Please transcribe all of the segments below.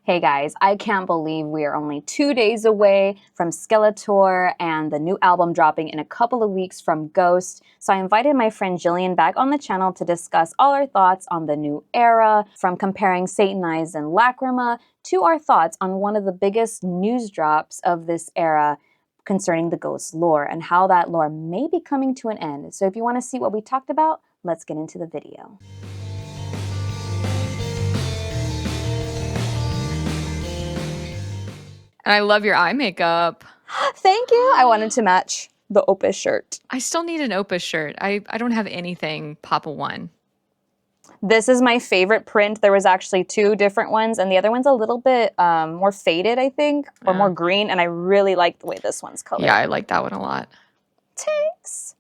Hey guys, I can't believe we are only 2 days away from Skeletor and the new album dropping in a couple of weeks from Ghost. So I invited my friend Jillian back on the channel to discuss all our thoughts on the new era, from comparing Satan Eyes and Lacrima to our thoughts on one of the biggest news drops of this era concerning the Ghost lore and how that lore may be coming to an end. So if you want to see what we talked about, let's get into the video. And I love your eye makeup. Thank you. I wanted to match the Opus shirt. I still need an Opus shirt. I don't have anything Papa One. This is my favorite print. There was actually two different ones, and the other one's a little bit more faded, I think, or more green, and I really like the way this one's colored. Yeah, I like that one a lot. Thanks.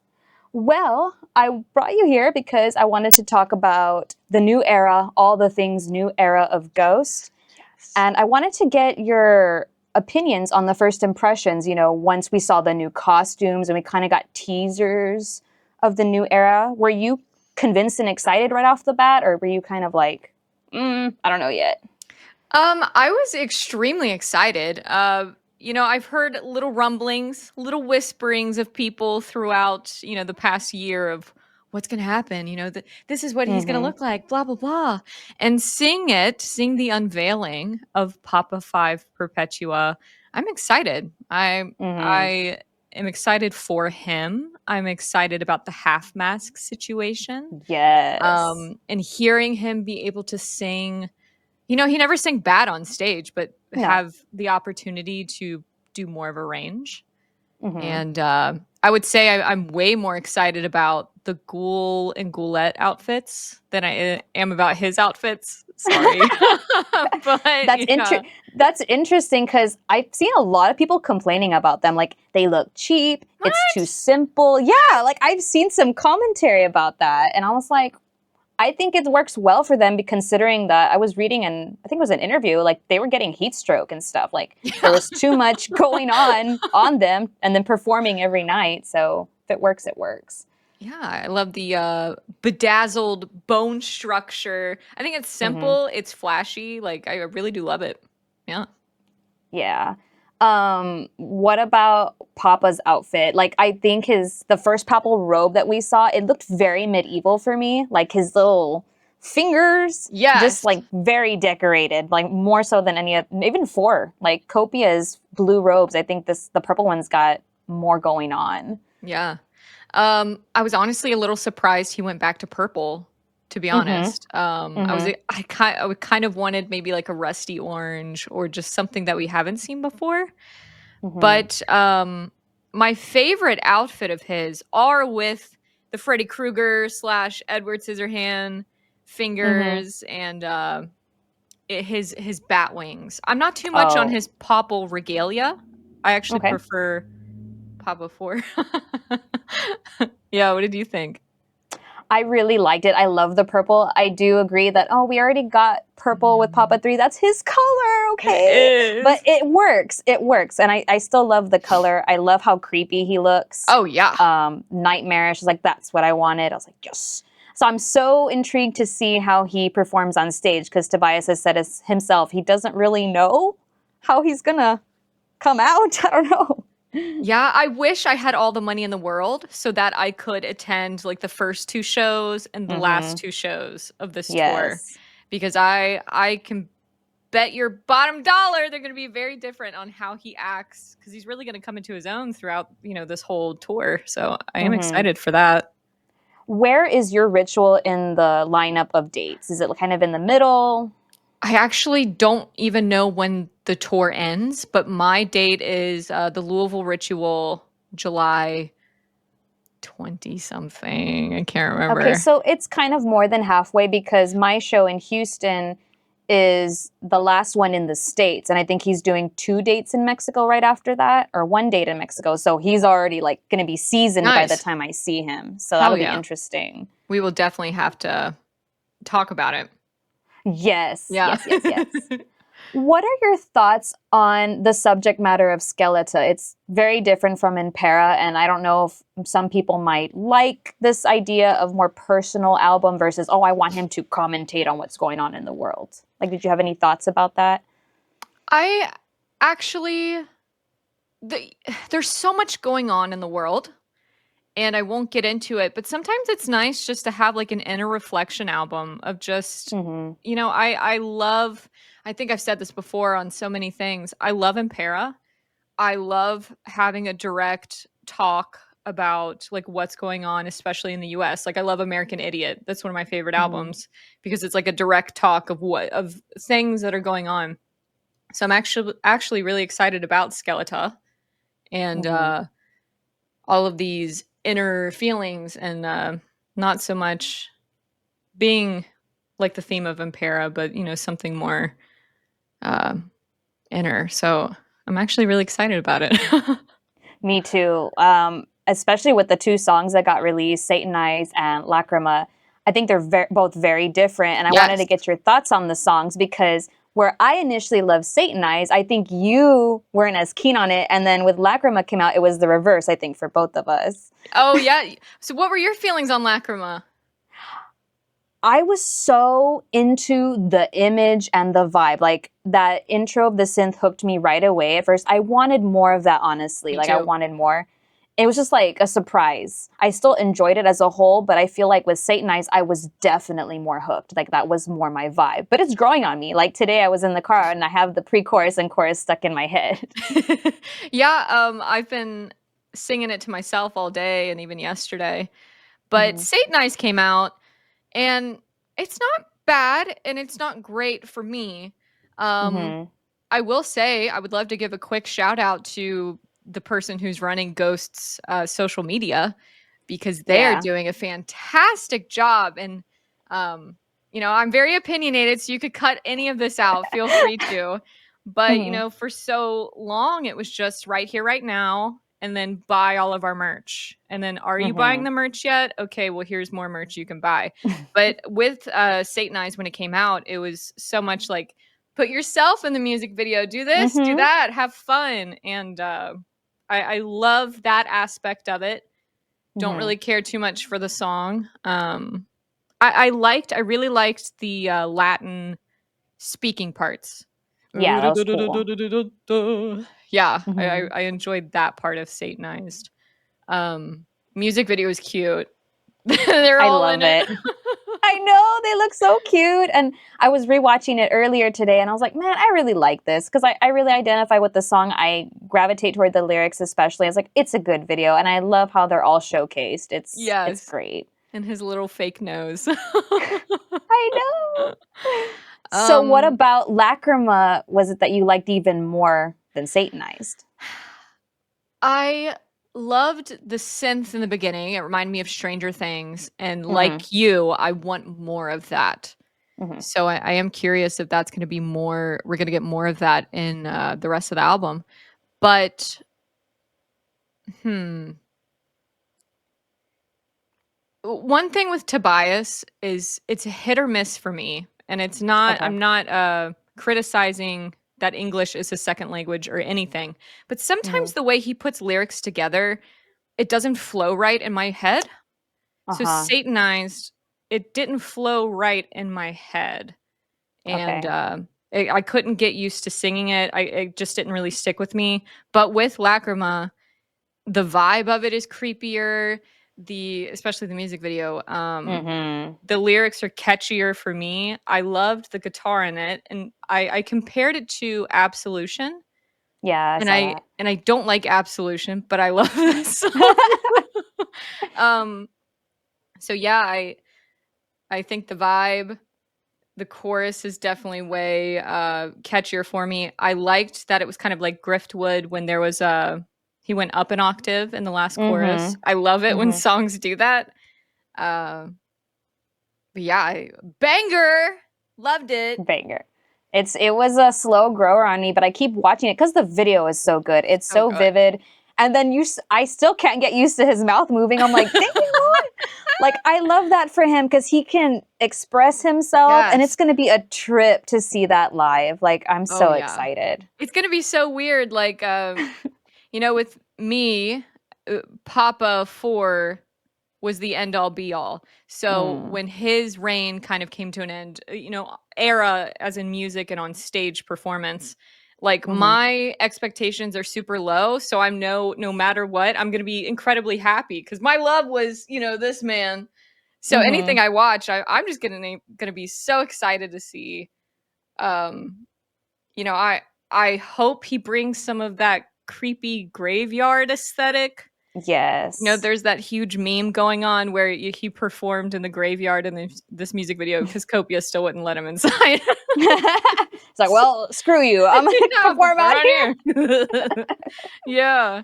Well, I brought you here because I wanted to talk about the new era, all the things new era of Ghost. Yes. And I wanted to get your opinions on the first impressions, once we saw the new costumes and we kind of got teasers of the new era. Were you convinced and excited right off the bat, or were you kind of like, I don't know yet? I was extremely excited. I've heard little rumblings, little whisperings of people throughout, the past year of what's going to happen, this is what he's going to look like, blah, blah, blah. And seeing the unveiling of Papa 5 Perpetua, I'm excited. I am excited for him. I'm excited about the half mask situation. Yes. And hearing him be able to sing, he never sang bad on stage, but have the opportunity to do more of a range. And I would say I'm way more excited about the Ghoul and Ghoulette outfits than I am about his outfits. Sorry. But that's interesting because I've seen a lot of people complaining about them. Like, they look cheap. What? It's too simple. Yeah, like I've seen some commentary about that. And I was like, I think it works well for them, considering that I was reading, and I think it was an interview, like they were getting heat stroke and stuff. Like there was too much going on them, and then performing every night. So if it works, it works. Yeah, I love the bedazzled bone structure. I think it's simple. It's flashy. Like, I really do love it. Yeah. Yeah. What about Papa's outfit? Like, I think the first papal robe that we saw, it looked very medieval for me. Like his little fingers, just like very decorated, like more so than even four. Like Copia's blue robes, I think the purple one's got more going on. Yeah. I was honestly a little surprised he went back to purple, to be honest. I kind of wanted maybe like a rusty orange or just something that we haven't seen before. But my favorite outfit of his are with the Freddy Krueger / Edward Scissorhand fingers and his bat wings. I'm not too much on his papal regalia. I actually prefer Papa 4. Yeah, what did you think? I really liked it. I love the purple. I do agree that, we already got purple with Papa 3. That's his color, okay? But it works. It works. And I still love the color. I love how creepy he looks. Oh, yeah. Nightmarish. Like, that's what I wanted. I was like, yes. So I'm so intrigued to see how he performs on stage, because Tobias has said himself, he doesn't really know how he's going to come out. I don't know. Yeah, I wish I had all the money in the world so that I could attend like the first 2 shows and the last 2 shows of this tour, because I can bet your bottom dollar they're going to be very different on how he acts, because he's really going to come into his own throughout, this whole tour. So I am excited for that. Where is your ritual in the lineup of dates? Is it kind of in the middle? I actually don't even know when the tour ends, but my date is the Louisville Ritual, July 20-something. I can't remember. Okay, so it's kind of more than halfway, because my show in Houston is the last one in the States, and I think he's doing 2 dates in Mexico right after that, or 1 date in Mexico. So he's already like going to be seasoned by the time I see him. So that'll be interesting. We will definitely have to talk about it. Yes. Yes. What are your thoughts on the subject matter of Skeletá? It's very different from Impera, and I don't know if some people might like this idea of more personal album versus, I want him to commentate on what's going on in the world. Like, did you have any thoughts about that? I actually, there's so much going on in the world, and I won't get into it, but sometimes it's nice just to have like an inner reflection album of just, Mm-hmm. I love, I think I've said this before on so many things. I love Impera. I love having a direct talk about like what's going on, especially in the US. Like I love American Idiot. That's one of my favorite Mm-hmm. albums because it's like a direct talk of things that are going on. So I'm actually really excited about Skeletá and Mm-hmm. all of these inner feelings and not so much being like the theme of Impera, but something more uh, inner. So I'm actually really excited about it. Me too. Especially with the two songs that got released, Satanize and Lacrima. I think they're both very different. And I wanted Yes. to get your thoughts on the songs because where I initially loved Satanize, I think you weren't as keen on it. And then with Lacrima came out, it was the reverse, I think, for both of us. Oh yeah. So what were your feelings on Lacrima? I was so into the image and the vibe. Like that intro of the synth hooked me right away. At first, I wanted more of that, honestly. Me Like I too. wanted more. It was just like a surprise. I still enjoyed it as a whole, but I feel like with Satanize, I was definitely more hooked. Like that was more my vibe. But it's growing on me. Like today, I was in the car and I have the pre-chorus and chorus stuck in my head. Yeah, I've been singing it to myself all day and even yesterday. But Hmm. Satanize came out and it's not bad and it's not great for me. Um, Hmm. I will say I would love to give a quick shout out to the person who's running Ghost's social media because they are Yeah. doing a fantastic job. And, I'm very opinionated, so you could cut any of this out. Feel free to. But, Hmm. for so long, it was just right here, right now, and then buy all of our merch. And then, are you buying Hmm. the merch yet? Okay, well, here's more merch you can buy. But with Satanize, when it came out, it was so much like, put yourself in the music video, do this, do Hmm. that, have fun. And I love that aspect of it. Don't Hmm. really care too much for the song. I really liked the Latin speaking parts. Yeah, that was cool. Yeah, Hmm. I enjoyed that part of Satanized. Um, Music video is cute. They're I all in love it. it. I know, they look so cute. And I was rewatching it earlier today and I was like, man, I really like this because I really identify with the song. I gravitate toward the lyrics, especially. I was like, it's a good video. And I love how they're all showcased. It's Yes, great. and his little fake nose. I know. So what um, about Lacrima was it that you liked even more than Satanized? I loved the synth in the beginning. It reminded me of Stranger Things, and Mm-hmm. like you, I want more of that. Mm-hmm. So I am curious if that's going to be more. We're going to get more of that in the rest of the album. But hmm, one thing with Tobias is it's a hit or miss for me, and it's not. Okay. I'm not criticizing that English is a second language or anything, but Mm-hmm. sometimes the way he puts lyrics together, it doesn't flow right in my head. So Uh-huh. Satanized, it didn't flow right in my head, and Okay. I couldn't get used to singing it. It just didn't really stick with me. But with Lacrima, the vibe of it is creepier. Especially the music video. Mm-hmm. The lyrics are catchier for me. I loved the guitar in it, and I compared it to Absolution. Yeah, I And saw I that. and I don't like Absolution, but I love this song. um, so yeah, I think the vibe, the chorus is definitely way catchier for me. I liked that it was kind of like Griftwood when there was he went up an octave in the last chorus. Mm-hmm. I love it when Mm-hmm. songs do that. Uh, but yeah, banger, loved it. Banger. It was a slow grower on me, but I keep watching it because the video is so good. It's So so good. vivid, and then I still can't get used to his mouth moving. I'm like, dang it, like I love that for him because he can express himself, and Yes. it's going to be a trip to see that live. Like I'm Oh so yeah. excited. It's gonna be so weird. Like with me, Papa 4 was the end all be all. So Mm. when his reign kind of came to an end, era as in music and on stage performance, Like my expectations are super low, so I'm no matter what, I'm going to be incredibly happy because my love was, this man. So anything I watch, I'm just gonna be so excited to see. Um, I hope he brings some of that creepy graveyard aesthetic. Yes. There's that huge meme going on where he performed in the graveyard in this music video because Copia still wouldn't let him inside. It's like, well, screw you. I'm going to perform out here. Yeah.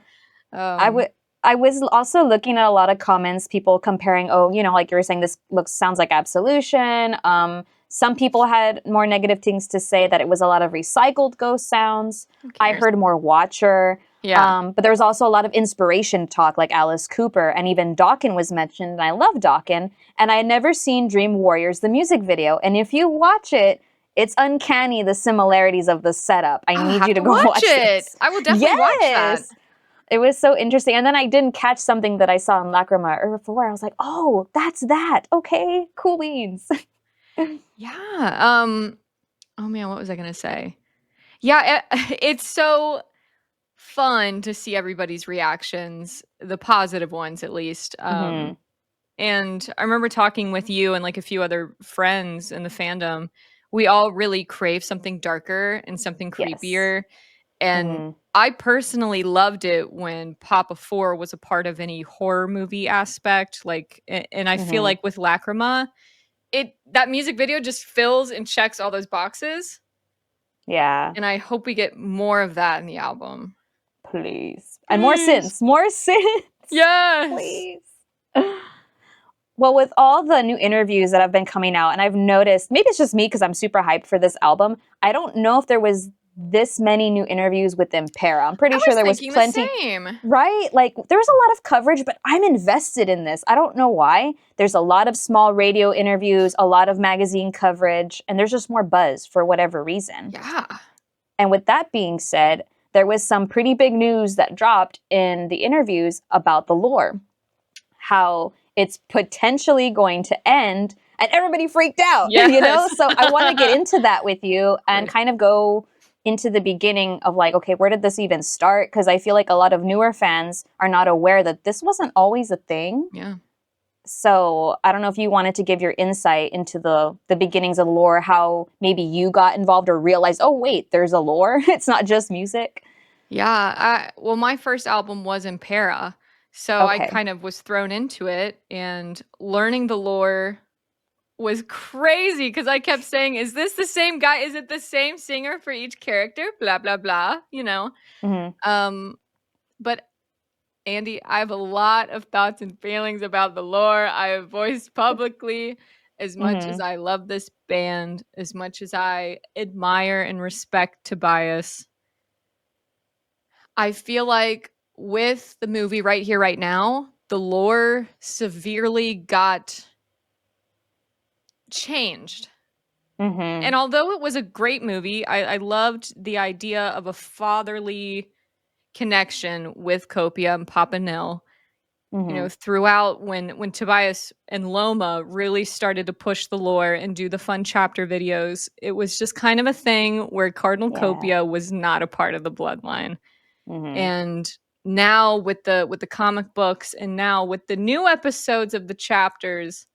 I was also looking at a lot of comments, people comparing, like you were saying, this sounds like Absolution. Some people had more negative things to say, that it was a lot of recycled ghost sounds. I heard more Watcher. Yeah. But there was also a lot of inspiration talk, like Alice Cooper, and even Dawkins was mentioned, and I love Dawkins. And I had never seen Dream Warriors, the music video. And if you watch it, it's uncanny, the similarities of the setup. I need you to go watch it. I will definitely watch that. It was so interesting. And then I didn't catch something that I saw in Lacrima or before. I was like, oh, that's that. Okay, cool beans. Yeah. Oh man, what was I gonna say? Yeah, it's so fun to see everybody's reactions, the positive ones at least. And I remember talking with you and like a few other friends in the fandom. We all really crave something darker and something creepier. And I personally loved it when Papa 4 was a part of any horror movie aspect. Like, and I feel like with Lacrima, that music video just fills and checks all those boxes. Yeah. And I hope we get more of that in the album. Please. And more synths. More synths. Yes. Please. Well, with all the new interviews that have been coming out, and I've noticed, maybe it's just me because I'm super hyped for this album, I don't know if there was this many new interviews with Impera. I'm pretty sure there was plenty. The same. Right? Like, there was a lot of coverage, but I'm invested in this. I don't know why. There's a lot of small radio interviews, a lot of magazine coverage, and there's just more buzz for whatever reason. Yeah. And with that being said, there was some pretty big news that dropped in the interviews about the lore. How it's potentially going to end, and everybody freaked out, So I want to get into that with you and kind of go into the beginning of like, okay, where did this even start? Because I feel like a lot of newer fans are not aware that this wasn't always a thing. Yeah. So I don't know if you wanted to give your insight into the beginnings of lore, how maybe you got involved or realized, oh, wait, there's a lore. It's not just music. Yeah. Well, my first album was Impera. So I kind of was thrown into it, and learning the lore was crazy because I kept saying, is this the same guy? Is it the same singer for each character? Blah, blah, blah, But Andy, I have a lot of thoughts and feelings about the lore. I have voiced publicly, as much as I love this band, as much as I admire and respect Tobias. I feel like with the movie Right Here, Right Now, the lore severely got changed. And although it was a great movie, I loved the idea of a fatherly connection with Copia and Papa Nil. Throughout when Tobias and Loma really started to push the lore and do the fun chapter videos, it was just kind of a thing where Cardinal Copia was not a part of the bloodline. And now with the comic books, and now with the new episodes of the chapters,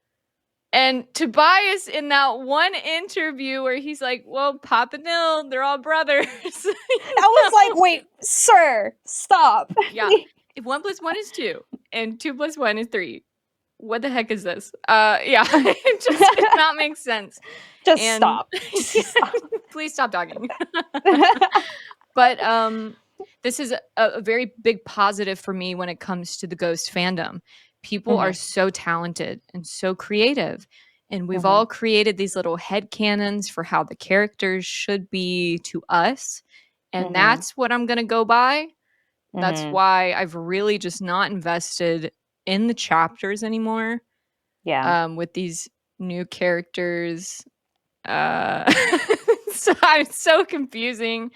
and Tobias in that one interview where he's like, well, Papa Nil, they're all brothers. I was like, wait, sir, stop. Yeah. If 1 + 1 is 2 and 2 + 1 is 3, what the heck is this? Yeah, it just does not make sense. Stop. Please stop talking. But this is a very big positive for me when it comes to the Ghost fandom. People are so talented and so creative. And we've all created these little headcanons for how the characters should be to us. And that's what I'm going to go by. That's why I've really just not invested in the chapters anymore. Yeah. With these new characters. It's so confusing.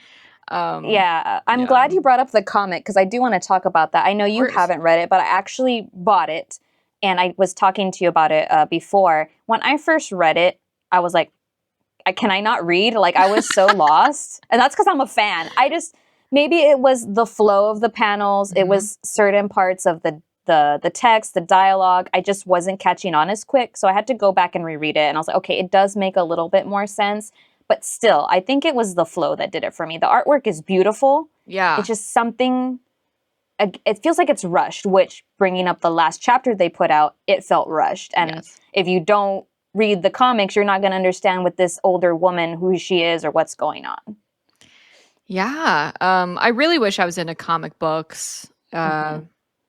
I'm glad you brought up the comic because I do want to talk about that. I know you haven't read it, but I actually bought it, and I was talking to you about it before. When I first read it, I was like, can I not read? Like, I was so lost. And that's because I'm a fan. Maybe it was the flow of the panels. It was certain parts of the text, the dialogue. I just wasn't catching on as quick. So I had to go back and reread it. And I was like, okay, it does make a little bit more sense. But still, I think it was the flow that did it for me. The artwork is beautiful. Yeah. It's just something, it feels like it's rushed, which bringing up the last chapter they put out, it felt rushed. And if you don't read the comics, you're not going to understand with this older woman who she is or what's going on. Yeah. I really wish I was into comic books.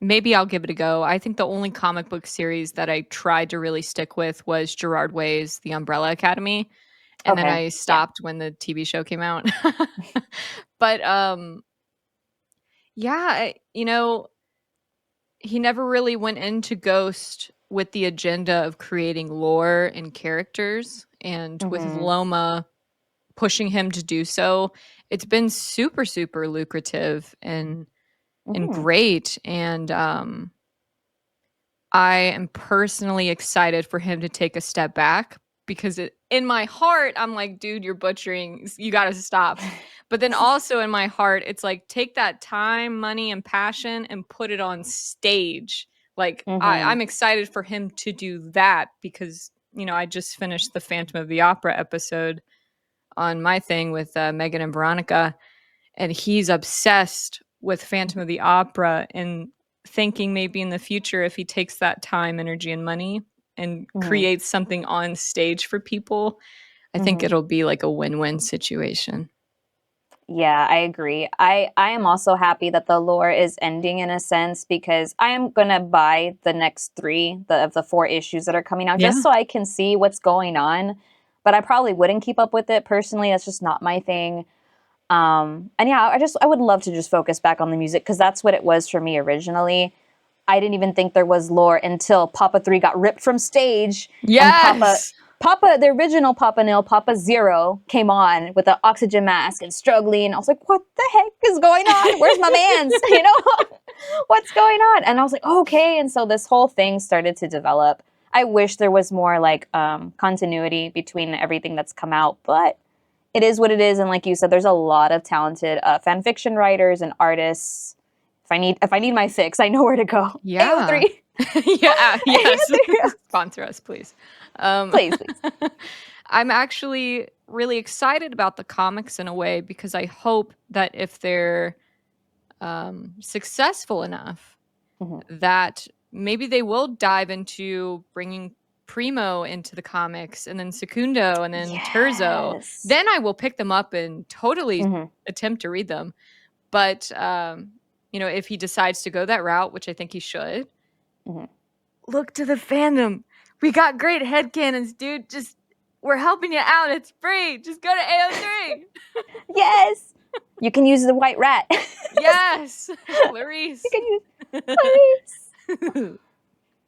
Maybe I'll give it a go. I think the only comic book series that I tried to really stick with was Gerard Way's The Umbrella Academy. And then I stopped when the TV show came out. But yeah, you know, he never really went into Ghost with the agenda of creating lore and characters. And with Loma pushing him to do so, it's been super, super lucrative and great. And I am personally excited for him to take a step back because in my heart, I'm like, dude, you're butchering. You got to stop. But then also in my heart, it's like, take that time, money, and passion and put it on stage. Like, I'm excited for him to do that because, you know, I just finished the Phantom of the Opera episode on my thing with Megan and Veronica, and he's obsessed with Phantom of the Opera and thinking maybe in the future, if he takes that time, energy, and money and creates something on stage for people, I think it'll be like a win-win situation. Yeah, I agree. I am also happy that the lore is ending in a sense because I am going to buy the next 3 of the 4 issues that are coming out just so I can see what's going on. But I probably wouldn't keep up with it personally. That's just not my thing. And yeah, I would love to just focus back on the music because that's what it was for me originally. I didn't even think there was lore until Papa 3 got ripped from stage. Yes! And Papa, the original Papa Nil, Papa Zero, came on with an oxygen mask and struggling. I was like, what the heck is going on? Where's my mans? You know, what's going on? And I was like, okay. And so this whole thing started to develop. I wish there was more like continuity between everything that's come out, but it is what it is. And like you said, there's a lot of talented fan fiction writers and artists. If I need my fix, I know where to go. Yeah. AO3. Yes. Sponsor us, please. Please. I'm actually really excited about the comics in a way because I hope that if they're successful enough that maybe they will dive into bringing Primo into the comics and then Secundo and then Terzo. Then I will pick them up and totally attempt to read them. But, you know, if he decides to go that route, which I think he should, look to the fandom. We got great headcanons, dude. Just, we're helping you out. It's free. Just go to AO3. Yes. You can use the white rat. Yes. Clarice. You can use Clarice.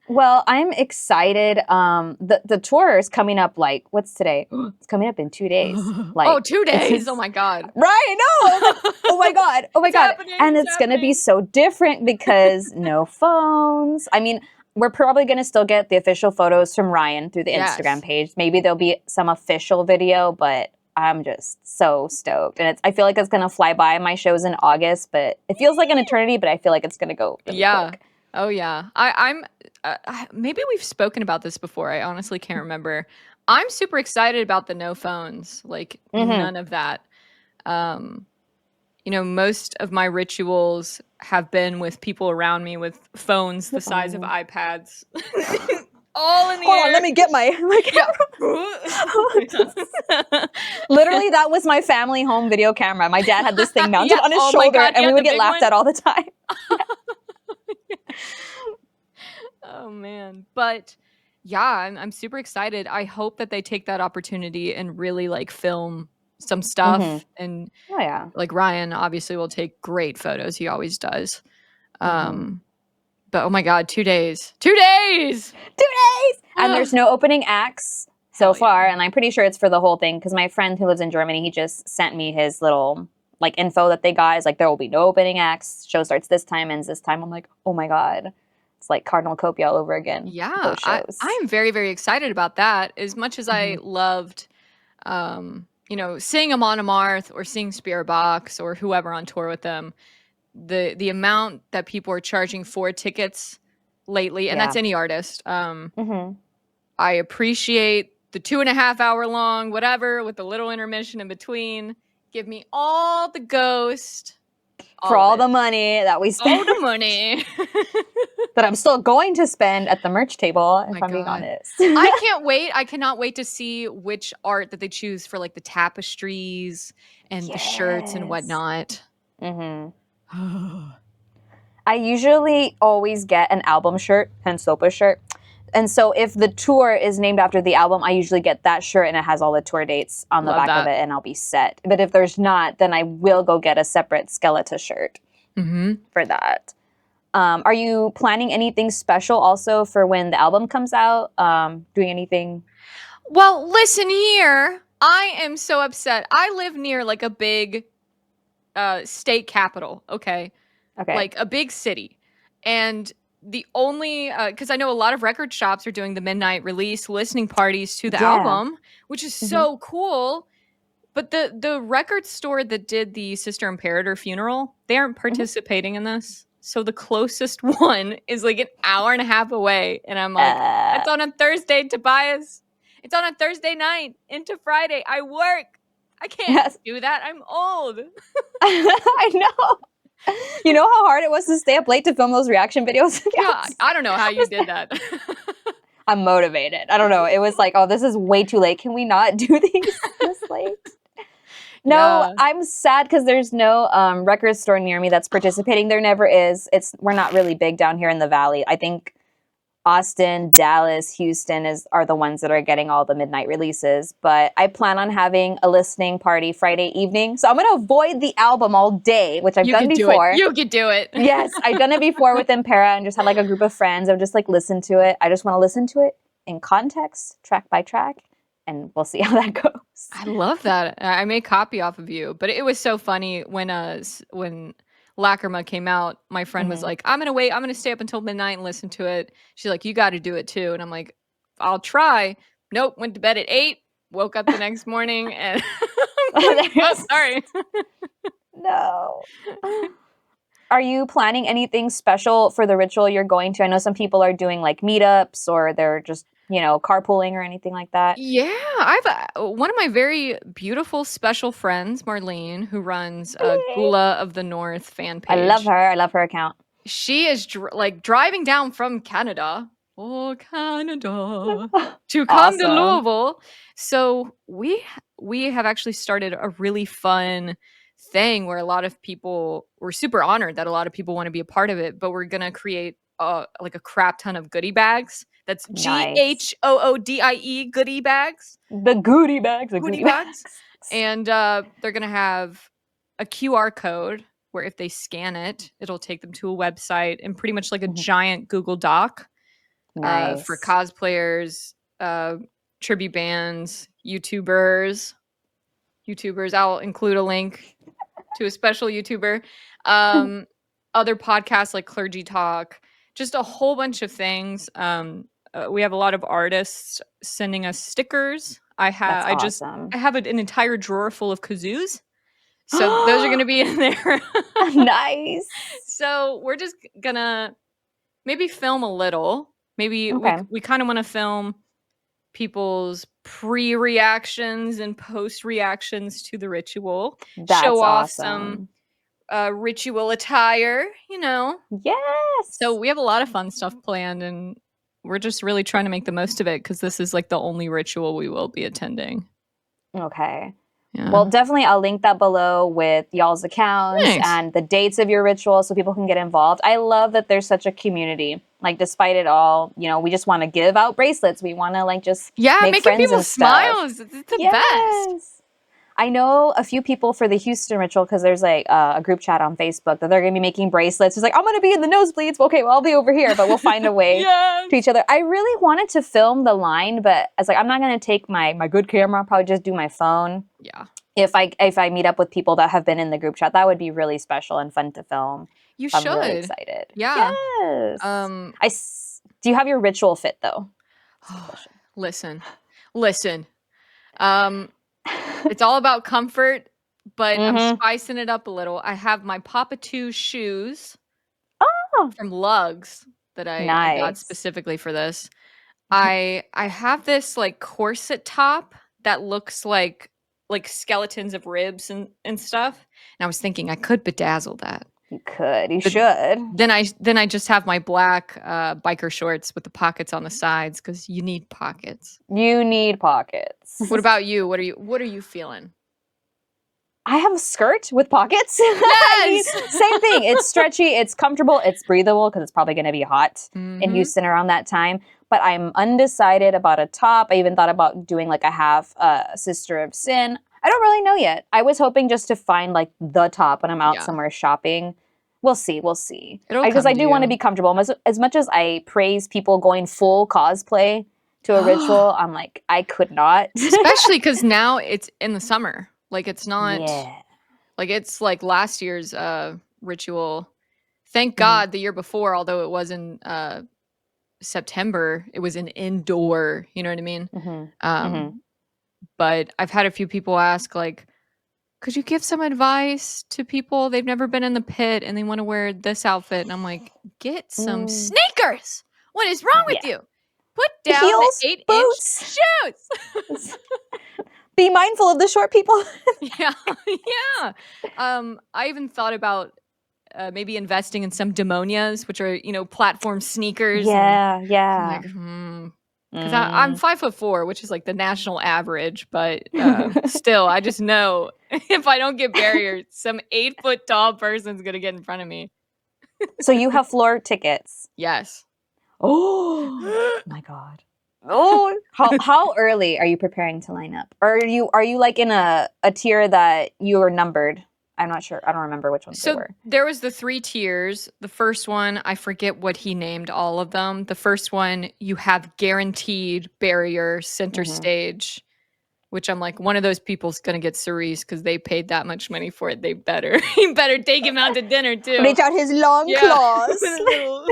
Well, I'm excited. The tour is coming up like, what's today? It's coming up in 2 days. Like, 2 days. Oh my God. Right. No. Oh my God. Oh my God. And it's going to be so different because no phones. I mean, we're probably going to still get the official photos from Ryan through the Instagram page. Maybe there'll be some official video, but I'm just so stoked. And I feel like it's going to fly by. My show's in August, but it feels like an eternity, but I feel like it's going to go really quick. Oh, yeah. I'm maybe we've spoken about this before. I honestly can't remember. I'm super excited about the no phones, like none of that. You know, most of my rituals have been with people around me with phones the size of iPads. All in the air. On, let me get my Literally, that was my family home video camera. My dad had this thing mounted on his shoulder, and we would get laughed at all the time. Oh, man. But yeah, I'm super excited. I hope that they take that opportunity and really like film some stuff. And like Ryan obviously will take great photos. He always does. But oh my God, 2 days. 2 days! 2 days! And there's no opening acts so far. And I'm pretty sure it's for the whole thing because my friend who lives in Germany, he just sent me his little like info that they got. It's like, there will be no opening acts. Show starts this time, ends this time. I'm like, oh my God. It's like Cardinal Copia all over again. Yeah, I'm very, very excited about that. As much as I loved seeing Amon Amarth or seeing Spirit Box or whoever on tour with them, the amount that people are charging for tickets lately, and that's any artist. I appreciate the 2.5 hour long, whatever, with a little intermission in between. Give me all the Ghost. For all the money that we spent. All the money. That I'm still going to spend at the merch table, if I'm being honest. I can't wait. I cannot wait to see which art that they choose for like the tapestries and the shirts and whatnot. I usually always get an album shirt, hence Sopa's shirt. And so if the tour is named after the album, I usually get that shirt and it has all the tour dates on the back of it and I'll be set. But if there's not, then I will go get a separate Skeletá shirt for that. Are you planning anything special also for when the album comes out? Doing anything? Well, listen here. I am so upset. I live near like a big state capital, okay? Like a big city. And the only, because I know a lot of record shops are doing the midnight release listening parties to the album, which is so cool. But the record store that did the Sister Imperator funeral, they aren't participating in this. So the closest one is like an hour and a half away. And I'm like, it's on a Thursday, Tobias. It's on a Thursday night into Friday. I work. I can't do that. I'm old. I know. You know how hard it was to stay up late to film those reaction videos? Yeah, I don't know how you did that. I'm motivated. I don't know. It was like, oh, this is way too late. Can we not do these this late? No, I'm sad because there's no record store near me that's participating. There never is. We're not really big down here in the Valley. I think Austin, Dallas, Houston are the ones that are getting all the midnight releases. But I plan on having a listening party Friday evening. So I'm going to avoid the album all day, which I've done before. You could do it. Yes, I've done it before with Impera and just had like a group of friends. I've just like listened to it. I just want to listen to it in context, track by track. And we'll see how that goes. I love that. I may copy off of you. But it was so funny when Lacrima came out, my friend was like, I'm going to wait. I'm going to stay up until midnight and listen to it. She's like, you got to do it too. And I'm like, I'll try. Nope. Went to bed at 8. Woke up the next morning and like, oh, sorry. No. Are you planning anything special for the ritual you're going to? I know some people are doing like meetups or they're just, carpooling or anything like that. Yeah, I've one of my very beautiful special friends, Marlene, who runs Gula of the North fan page. I love her. I love her account. She is driving down from Canada, Canada, to come to Louisville. So we have actually started a really fun thing where a lot of people, we're super honored that a lot of people want to be a part of it, but we're gonna create like a crap ton of goodie bags. That's GHOODIE goodie bags. The goodie bags. Goodie bags. And they're going to have a QR code where if they scan it, it'll take them to a website and pretty much like a giant Google Doc for cosplayers, tribute bands, YouTubers. I'll include a link to a special YouTuber. Other podcasts like Clergy Talk. Just a whole bunch of things. We have a lot of artists sending us stickers. I have an entire drawer full of kazoos. So those are going to be in there. Nice. So we're just going to maybe film a little. Maybe we kind of want to film people's pre-reactions and post-reactions to the ritual. That's Show off awesome. some ritual attire, Yes. So we have a lot of fun stuff planned, and we're just really trying to make the most of it because this is like the only ritual we will be attending. Okay. Yeah. Well, definitely I'll link that below with y'all's accounts and the dates of your ritual so people can get involved. I love that there's such a community. Like, despite it all, we just want to give out bracelets. We want to make making friends people and smile stuff. is the best. I know a few people for the Houston ritual because there's like a group chat on Facebook that they're going to be making bracelets. It's like, I'm going to be in the nosebleeds. Okay, well, I'll be over here, but we'll find a way to each other. I really wanted to film the line, but I was like, I'm not going to take my good camera. I'll probably just do my phone. Yeah. If I meet up with people that have been in the group chat, that would be really special and fun to film. You should. I'm really excited. Yeah. Yes. Do you have your ritual fit though? Listen. It's all about comfort, but I'm Mm-hmm. spicing it up a little. I have my Papa 2 shoes Oh, from Lugs that I got nice. specifically for this. I have this like corset top that looks like skeletons of ribs and stuff. And I was thinking I could bedazzle that. You could. You But should. then I just have my black biker shorts with the pockets on the sides because you need pockets. You need pockets. What about you? What are you feeling? I have a skirt with pockets. Yes! Same thing. It's stretchy, it's comfortable, it's breathable because it's probably going to be hot in Mhm. Houston around that time. But I'm undecided about a top. I even thought about doing like a half Sister of Sin. I don't really know yet. I was hoping just to find like the top when I'm out Yeah. somewhere shopping. We'll see. We'll see. It'll Because come I to do want to you. be comfortable. As much as I praise people going full cosplay to a ritual, I'm like, I could not. Especially because now it's in the summer. Like it's not Yeah. like it's like last year's ritual. Thank Mhm. God the year before, although it was in September, it was an indoor, you know what I mean? Mhm. Um, Mhm. but I've had a few people ask, like, could you give some advice to people? They've never been in the pit and they want to wear this outfit. And I'm like, get some Mm. sneakers. What is wrong with Yeah. you? Put down the Heels, 8-inch boots. shoes. Be mindful of the short people. Yeah, yeah. I even thought about maybe investing in some demonias, which are platform sneakers. And Yeah, I'm yeah. like, because I'm Mm. 5'4", which is like the national average, but still, I just know if I don't get barriers, some 8-foot tall person's gonna get in front of me. So you have floor tickets. Yes. Oh my god. Oh, how early are you preparing to line up? Or are you like in a tier that you are numbered? I'm not sure. I don't remember which ones they So were. there was the 3 tiers. The first one, I forget what he named all of them. The first one, you have guaranteed barrier center Mhm. stage, which I'm like, one of those people's gonna get Cerise because they paid that much money for it. They better, you better take him out to dinner too. Reach out his long Yeah. claws. With a little.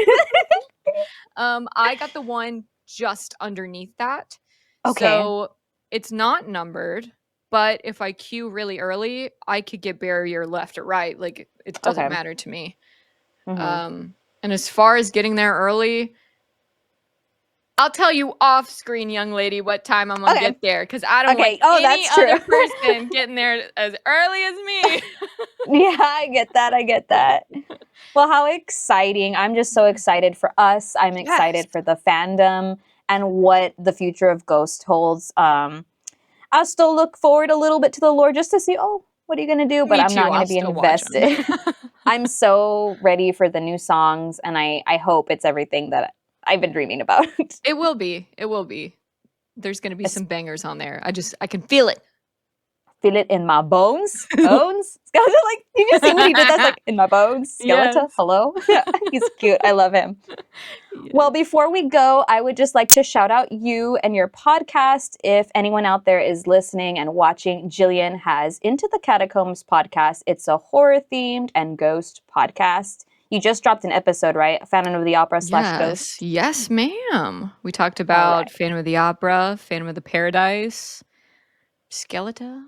I got the one just underneath that. Okay. So it's not numbered, but if I queue really early, I could get barrier left or right. Like it doesn't Okay. matter to me. Mhm. And as far as getting there early, I'll tell you off screen, young lady, what time I'm gonna Okay. get there because I don't Okay. want Oh, any that's true. other person getting there as early as me. Yeah, I get that. I get that. Well, how exciting. I'm just so excited for us. I'm excited Yes. for the fandom and what the future of Ghost holds. I'll still look forward a little bit to the lore just to see, oh, what are you going to do? But Me I'm too. not going I'll to be still watch them. invested. I'm so ready for the new songs, and I hope it's everything that I've been dreaming about. It will be. It will be. There's going to be some bangers on there. I can feel it. Feel it in my bones. Bones? Skeleton, like, did you see what he did? That's like, in my bones. Skeleta, Yes. hello? He's cute. I love him. Yes. Well, before we go, I would just like to shout out you and your podcast. If anyone out there is listening and watching, Jillian has Into the Catacombs podcast. It's a horror-themed and ghost podcast. You just dropped an episode, right? Phantom of the Opera / Ghost. Yes, ma'am. We talked about right. Phantom of the Opera, Phantom of the Paradise, Skeletá.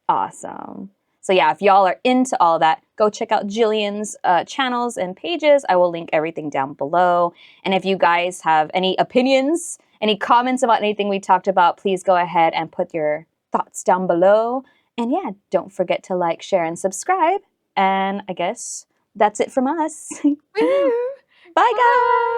Awesome. So yeah, if y'all are into all that, go check out Jillian's channels and pages. I will link everything down below. And if you guys have any opinions, any comments about anything we talked about, please go ahead and put your thoughts down below. And yeah, don't forget to like, share, and subscribe. And I guess that's it from us. Woo! Bye, guys.